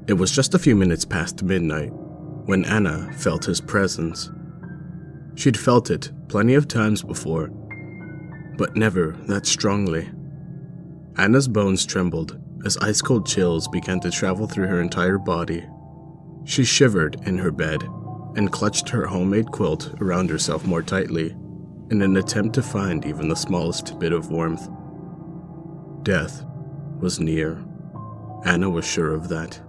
It was just a few minutes past midnight when Anna felt his presence. She'd felt it plenty of times before, but never that strongly. Anna's bones trembled as ice-cold chills began to travel through her entire body. She shivered in her bed and clutched her homemade quilt around herself more tightly in an attempt to find even the smallest bit of warmth. Death was near. Anna was sure of that.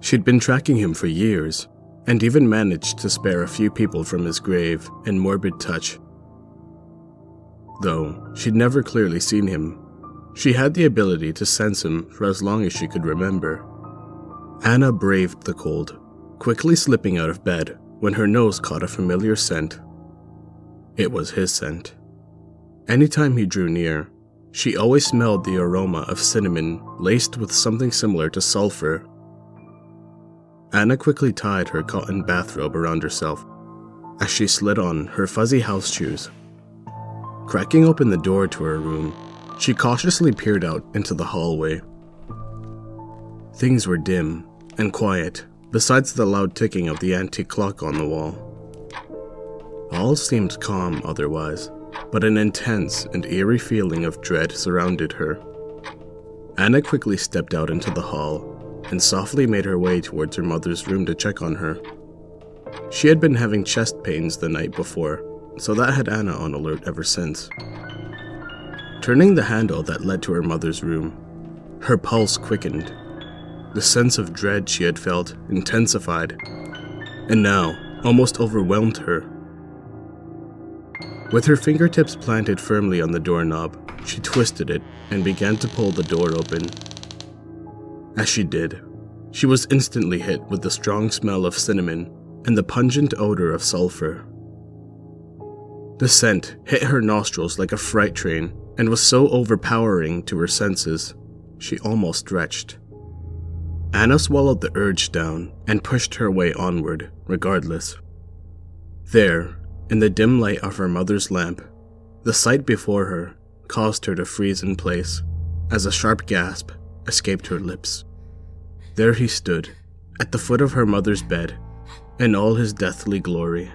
She'd been tracking him for years, and even managed to spare a few people from his grave and morbid touch. Though she'd never clearly seen him, she had the ability to sense him for as long as she could remember. Anna braved the cold, quickly slipping out of bed when her nose caught a familiar scent. It was his scent. Anytime he drew near, she always smelled the aroma of cinnamon laced with something similar to sulfur. Anna quickly tied her cotton bathrobe around herself as she slid on her fuzzy house shoes. Cracking open the door to her room, she cautiously peered out into the hallway. Things were dim and quiet, besides the loud ticking of the antique clock on the wall. All seemed calm otherwise, but an intense and eerie feeling of dread surrounded her. Anna quickly stepped out into the hall and softly made her way towards her mother's room to check on her. She had been having chest pains the night before, so that had Anna on alert ever since. Turning the handle that led to her mother's room, her pulse quickened. The sense of dread she had felt intensified, and now almost overwhelmed her. With her fingertips planted firmly on the doorknob, she twisted it and began to pull the door open. As she did, she was instantly hit with the strong smell of cinnamon and the pungent odor of sulfur. The scent hit her nostrils like a freight train and was so overpowering to her senses, she almost stretched. Anna swallowed the urge down and pushed her way onward, regardless. There, in the dim light of her mother's lamp, the sight before her caused her to freeze in place as a sharp gasp escaped her lips. There he stood, at the foot of her mother's bed, in all his deathly glory.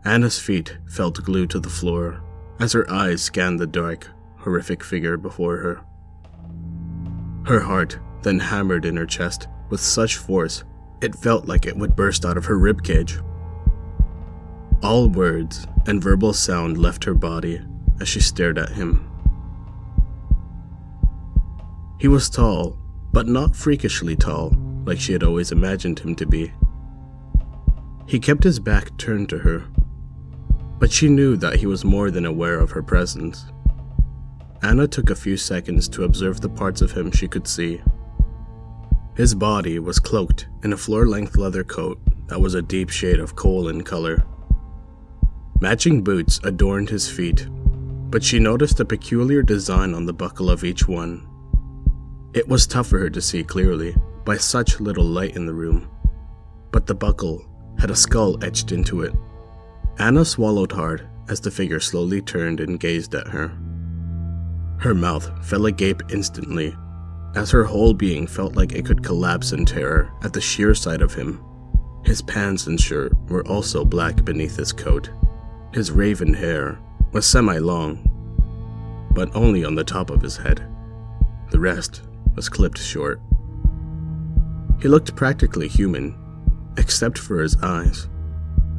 Anna's feet felt glued to the floor as her eyes scanned the dark, horrific figure before her. Her heart then hammered in her chest with such force it felt like it would burst out of her ribcage. All words and verbal sound left her body as she stared at him. He was tall, but not freakishly tall like she had always imagined him to be. He kept his back turned to her, but she knew that he was more than aware of her presence. Anna took a few seconds to observe the parts of him she could see. His body was cloaked in a floor-length leather coat that was a deep shade of coal in color. Matching boots adorned his feet, but she noticed a peculiar design on the buckle of each one. It was tough for her to see clearly by such little light in the room, but the buckle had a skull etched into it. Anna swallowed hard as the figure slowly turned and gazed at her. Her mouth fell agape instantly, as her whole being felt like it could collapse in terror at the sheer sight of him. His pants and shirt were also black beneath his coat. His raven hair was semi-long, but only on the top of his head. The rest was clipped short. He looked practically human, except for his eyes.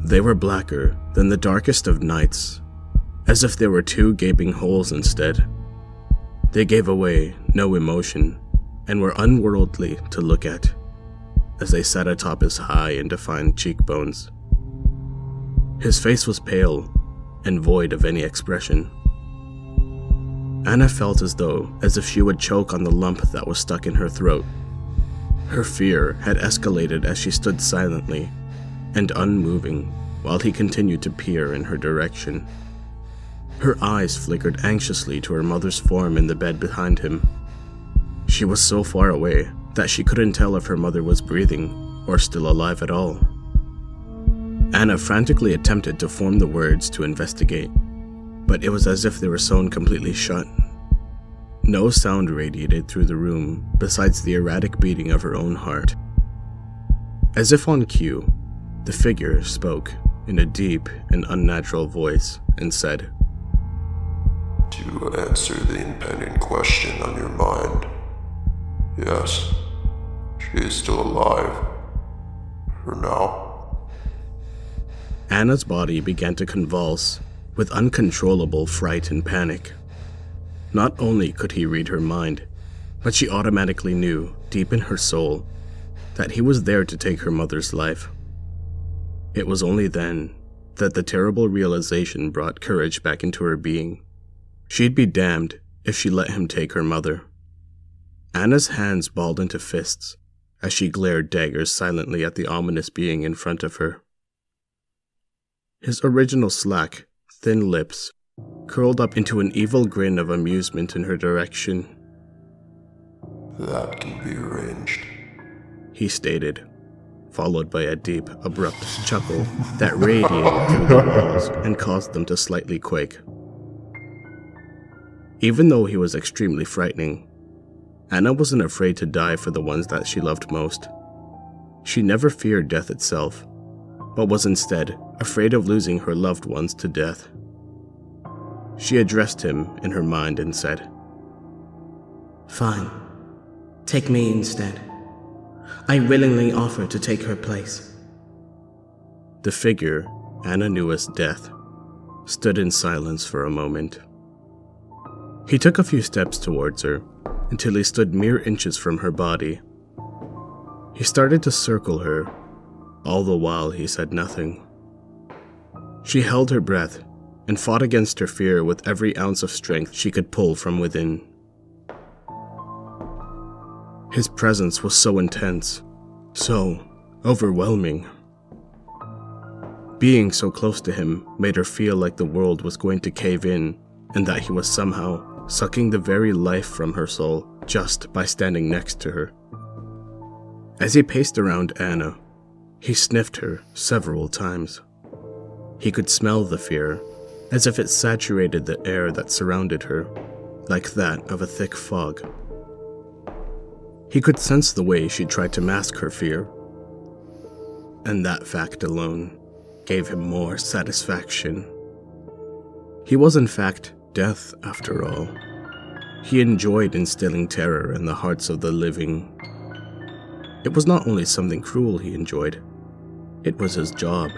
They were blacker than the darkest of nights, as if there were two gaping holes instead. They gave away no emotion and were unworldly to look at, as they sat atop his high and defined cheekbones. His face was pale and void of any expression. Anna felt as if she would choke on the lump that was stuck in her throat. Her fear had escalated as she stood silently and unmoving while he continued to peer in her direction. Her eyes flickered anxiously to her mother's form in the bed behind him. She was so far away that she couldn't tell if her mother was breathing or still alive at all. Anna frantically attempted to form the words to investigate, but it was as if they were sewn completely shut. No sound radiated through the room besides the erratic beating of her own heart. As if on cue, the figure spoke in a deep and unnatural voice and said, "To answer the impending question on your mind, yes, she is still alive. For now." Anna's body began to convulse with uncontrollable fright and panic. Not only could he read her mind, but she automatically knew, deep in her soul, that he was there to take her mother's life. It was only then that the terrible realization brought courage back into her being. She'd be damned if she let him take her mother. Anna's hands balled into fists as she glared daggers silently at the ominous being in front of her. His original slack, thin lips curled up into an evil grin of amusement in her direction. "That can be arranged," he stated, followed by a deep, abrupt chuckle that radiated through the walls and caused them to slightly quake. Even though he was extremely frightening, Anna wasn't afraid to die for the ones that she loved most. She never feared death itself, but was instead afraid of losing her loved ones to death. She addressed him in her mind and said, "Fine. Take me instead. I willingly offer to take her place." The figure Anna knew as Death stood in silence for a moment. He took a few steps towards her until he stood mere inches from her body. He started to circle her, all the while he said nothing. She held her breath and fought against her fear with every ounce of strength she could pull from within. His presence was so intense, so overwhelming. Being so close to him made her feel like the world was going to cave in and that he was somehow sucking the very life from her soul just by standing next to her. As he paced around Anna, he sniffed her several times. He could smell the fear, as if it saturated the air that surrounded her, like that of a thick fog. He could sense the way she tried to mask her fear, and that fact alone gave him more satisfaction. He was in fact Death, after all. He enjoyed instilling terror in the hearts of the living. It was not only something cruel he enjoyed, it was his job,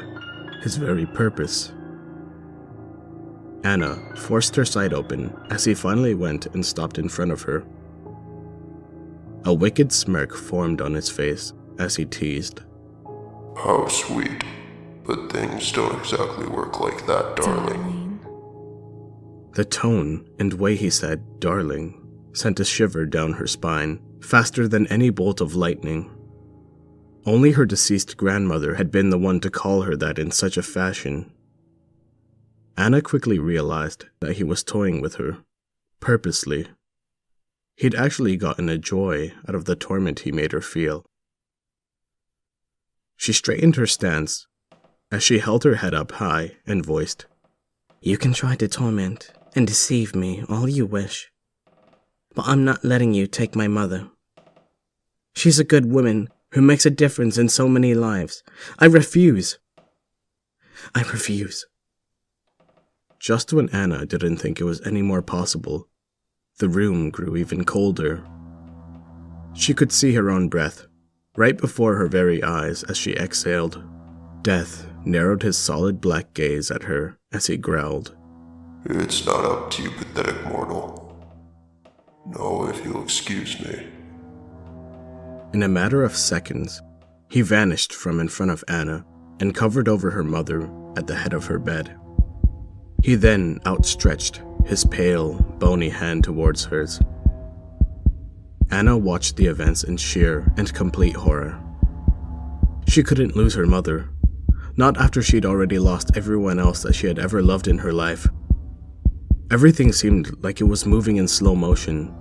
his very purpose. Anna forced her sight open as he finally went and stopped in front of her. A wicked smirk formed on his face as he teased. "How sweet, but things don't exactly work like that, darling." The tone and way he said "darling" sent a shiver down her spine, faster than any bolt of lightning. Only her deceased grandmother had been the one to call her that in such a fashion. Anna quickly realized that he was toying with her, purposely. He'd actually gotten a joy out of the torment he made her feel. She straightened her stance as she held her head up high and voiced, "You can try to torment and deceive me all you wish, but I'm not letting you take my mother. She's a good woman who makes a difference in so many lives. I refuse. I refuse." Just when Anna didn't think it was any more possible, the room grew even colder. She could see her own breath right before her very eyes as she exhaled. Death narrowed his solid black gaze at her as he growled, "It's not up to you, pathetic mortal. No, if you'll excuse me." In a matter of seconds, he vanished from in front of Anna and covered over her mother at the head of her bed. He then outstretched his pale, bony hand towards hers. Anna watched the events in sheer and complete horror. She couldn't lose her mother, not after she'd already lost everyone else that she had ever loved in her life. Everything seemed like it was moving in slow motion.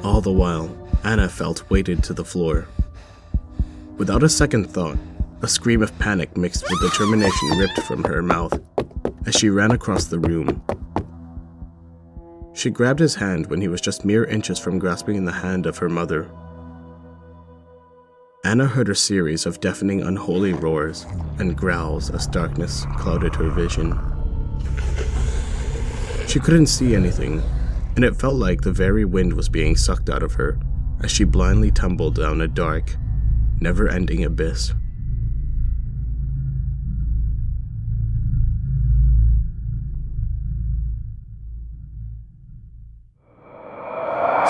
All the while, Anna felt weighted to the floor. Without a second thought, a scream of panic mixed with determination ripped from her mouth as she ran across the room. She grabbed his hand when he was just mere inches from grasping the hand of her mother. Anna heard a series of deafening unholy roars and growls as darkness clouded her vision. She couldn't see anything, and it felt like the very wind was being sucked out of her as she blindly tumbled down a dark, never-ending abyss.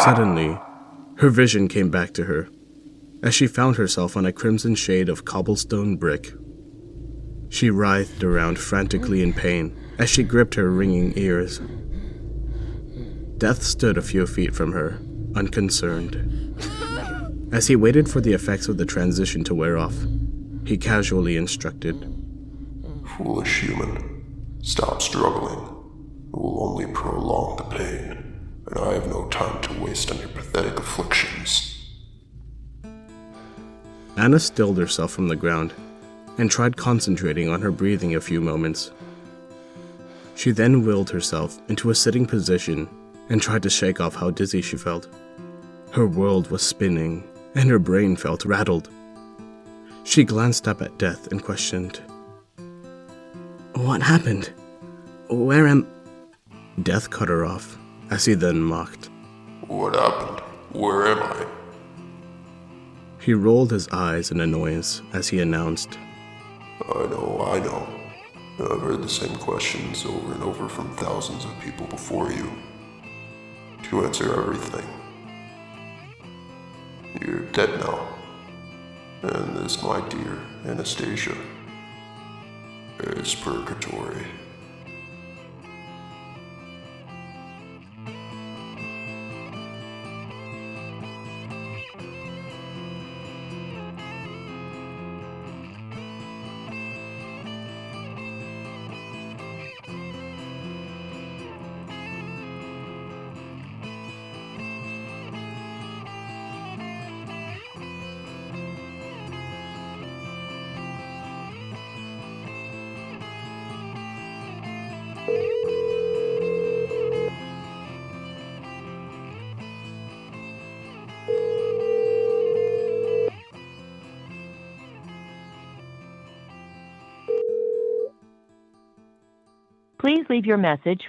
Suddenly, her vision came back to her, as she found herself on a crimson shade of cobblestone brick. She writhed around frantically in pain as she gripped her ringing ears. Death stood a few feet from her, unconcerned. As he waited for the effects of the transition to wear off, he casually instructed, Foolish human, stop struggling. It will only prolong the pain, and I have no time to waste on your pathetic afflictions. Anna stilled herself from the ground and tried concentrating on her breathing a few moments. She then willed herself into a sitting position and tried to shake off how dizzy she felt. Her world was spinning, and her brain felt rattled. She glanced up at Death and questioned, What happened? Where am... Death cut her off, as he then mocked. What happened? Where am I? He rolled his eyes in annoyance as he announced, I know. I've heard the same questions over and over from thousands of people before you. To answer everything. You're dead now. And this, my dear Anastasia, is purgatory. Please leave your message